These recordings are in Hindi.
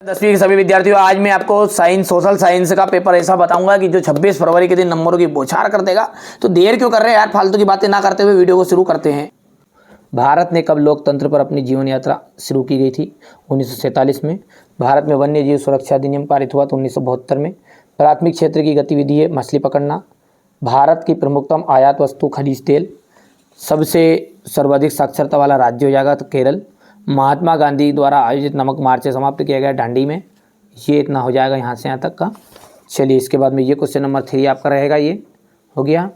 10वीं के सभी विद्यार्थियों, आज मैं आपको साइंस सोशल साइंस का पेपर ऐसा बताऊंगा कि जो 26 फरवरी के दिन नंबरों की बौछार कर देगा। तो देर क्यों कर रहे हैं यार, फालतू की बातें ना करते हुए वीडियो को शुरू करते हैं। भारत ने कब लोकतंत्र पर अपनी जीवन यात्रा शुरू की गई थी? 1947 में। भारत में वन्य जीव सुरक्षा अधिनियम पारित हुआ था 1972 में। प्राथमिक क्षेत्र की गतिविधि है मछली पकड़ना। भारत की प्रमुखतम आयात वस्तु खनिज तेल। सबसे सर्वाधिक साक्षरता वाला राज्य हो जाएगा तो केरल। महात्मा गांधी द्वारा आयोजित नमक मार्च से समाप्त किया गया दांडी में। ये इतना हो जाएगा यहाँ से यहाँ तक का। चलिए इसके बाद में ये क्वेश्चन नंबर 3 आपका रहेगा, ये हो गया।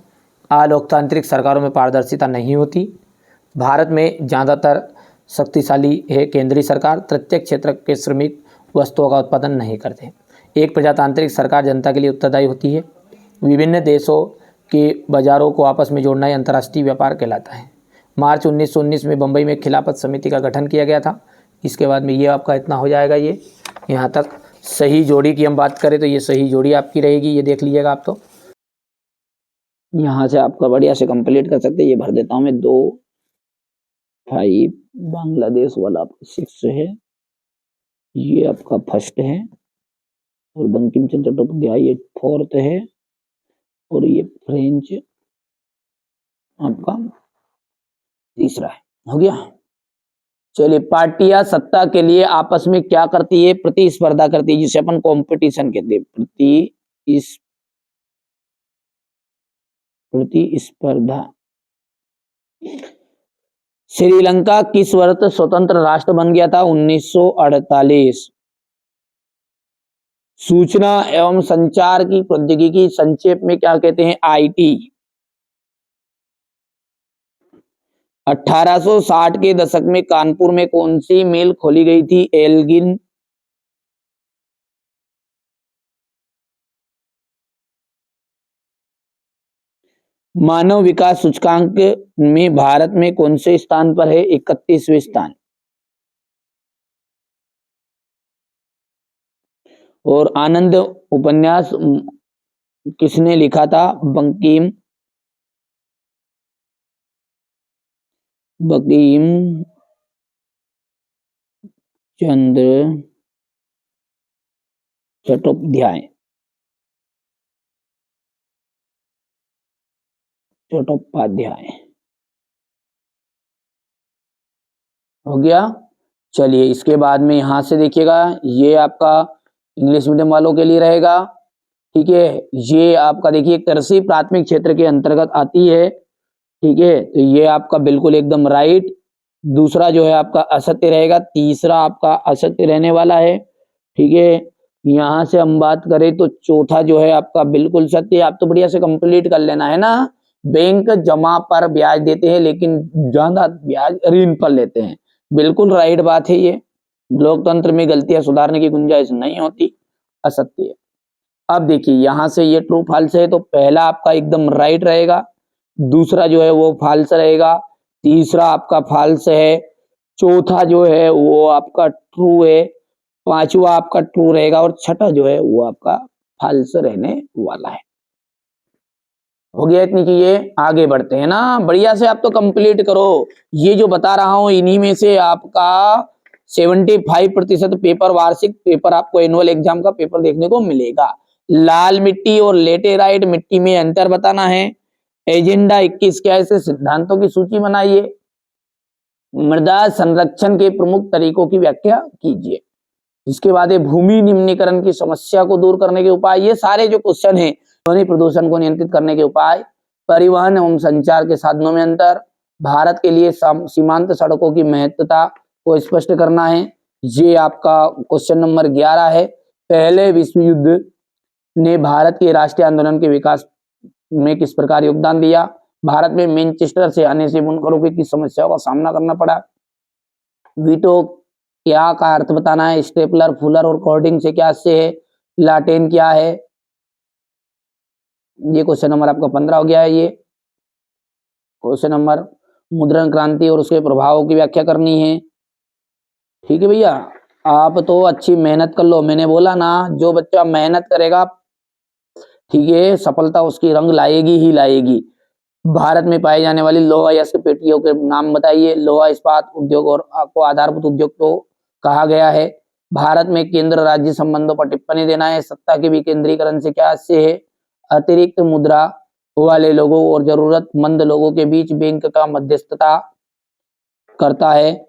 अलोकतांत्रिक सरकारों में पारदर्शिता नहीं होती। भारत में ज़्यादातर शक्तिशाली है केंद्रीय सरकार। प्रत्येक क्षेत्र के श्रमिक वस्तुओं का उत्पादन नहीं करते। एक प्रजातांत्रिक सरकार जनता के लिए उत्तरदायी होती है। विभिन्न देशों के बाजारों को आपस में जोड़ना ही अंतर्राष्ट्रीय व्यापार कहलाता है। मार्च 1919 में बम्बई में खिलाफत समिति का गठन किया गया था। इसके बाद में ये आपका इतना हो जाएगा, ये यहाँ तक। सही जोड़ी की हम बात करें तो ये सही जोड़ी आपकी रहेगी, ये देख लीजिएगा आप। तो यहाँ से आपका बढ़िया से कंप्लीट कर सकते हैं। ये भर देता हूँ मैं 2, 5 बांग्लादेश वाला आपका 6 है, ये आपका फर्स्ट है, और बंकिम चंद्र चट्टोपाध्याय ये 4th है, और ये फ्रेंच आपका तीसरा है। हो गया। चलिए, पार्टियां सत्ता के लिए आपस में क्या करती है? प्रतिस्पर्धा करती है, जिसे अपन कंपटीशन कहते हैं। प्रतिस्पर्धा। श्रीलंका किस वर्ष स्वतंत्र राष्ट्र बन गया था? 1948। सूचना एवं संचार की प्रौद्योगिकी संक्षेप में क्या कहते हैं? आईटी। 1860 के दशक में कानपुर में कौन सी मिल खोली गई थी? एल्गिन। मानव विकास सूचकांक में भारत में कौन से स्थान पर है? 31वें स्थान। और आनंद उपन्यास किसने लिखा था? बंकिम चंद्र चट्टोपाध्याय। हो गया। चलिए इसके बाद में यहां से देखिएगा, ये आपका इंग्लिश मीडियम वालों के लिए रहेगा। ठीक है, ये आपका देखिए कृषि प्राथमिक क्षेत्र के अंतर्गत आती है। ठीक है, तो ये आपका बिल्कुल एकदम राइट। दूसरा जो है आपका असत्य रहेगा, तीसरा आपका असत्य रहने वाला है। ठीक है, यहां से हम बात करें तो चौथा जो है आपका बिल्कुल सत्य। आप तो बढ़िया से कंप्लीट कर लेना है ना। बैंक जमा पर ब्याज देते हैं लेकिन ज्यादा ब्याज ऋण पर लेते हैं। बिल्कुल राइट बात है ये। लोकतंत्र में गलतियां सुधारने की गुंजाइश नहीं होती, असत्य है। अब देखिए यहां से ये ट्रू फॉल्स है, तो पहला आपका एकदम राइट रहेगा, दूसरा जो है वो फॉल्स रहेगा, तीसरा आपका फॉल्स है, चौथा जो है वो आपका ट्रू है, पांचवा आपका ट्रू रहेगा, और छठा जो है वो आपका फॉल्स रहने वाला है। हो गया इतनी चीजें, आगे बढ़ते हैं ना। बढ़िया से आप तो कंप्लीट करो। ये जो बता रहा हूं इन्हीं में से आपका 75% पेपर, वार्षिक पेपर, आपको एनुअल एग्जाम का पेपर देखने को मिलेगा। लाल मिट्टी और लेटेराइट मिट्टी में अंतर बताना है। एजेंडा 21 क्या है? ऐसे सिद्धांतों की सूची बनाइए। मृदा संरक्षण के प्रमुख तरीकों की व्याख्या कीजिए। इसके बाद भूमि निम्नीकरण की समस्या को दूर करने के उपाय। ये सारे जो क्वेश्चन है, ध्वनि प्रदूषण को नियंत्रित करने के उपाय, परिवहन एवं संचार के साधनों में अंतर, भारत के लिए सीमांत सड़कों की महत्वता को स्पष्ट करना है। ये आपका क्वेश्चन नंबर 11 है। पहले विश्व युद्ध ने भारत के राष्ट्रीय आंदोलन के विकास में किस प्रकार योगदान दिया? भारत में मैनचेस्टर से आने से बुनकरों की किस समस्याओं का सामना करना पड़ा? वीटो क्या का अर्थ बताना है। स्टेपलर, फुलर और कॉर्डिंग से क्या से है? लाटेन क्या है? ये क्वेश्चन नंबर आपका 15 हो गया है। ये क्वेश्चन नंबर मुद्रण क्रांति और उसके प्रभावों की व्याख्या करनी है। ठीक है भैया, आप तो अच्छी मेहनत कर लो। मैंने बोला ना, जो बच्चा मेहनत करेगा, ठीक है, सफलता उसकी रंग लाएगी ही लाएगी। भारत में पाई जाने वाली लोहा अयस्क पेटियों के नाम बताइए। लोहा इस्पात उद्योग और आपको आधारभूत उद्योग तो कहा गया है। भारत में केंद्र राज्य संबंधों पर टिप्पणी देना है। सत्ता के विकेंद्रीकरण से क्या आशय है? अतिरिक्त मुद्रा वाले लोगों और जरूरतमंद लोगों के बीच बैंक का मध्यस्थता करता है।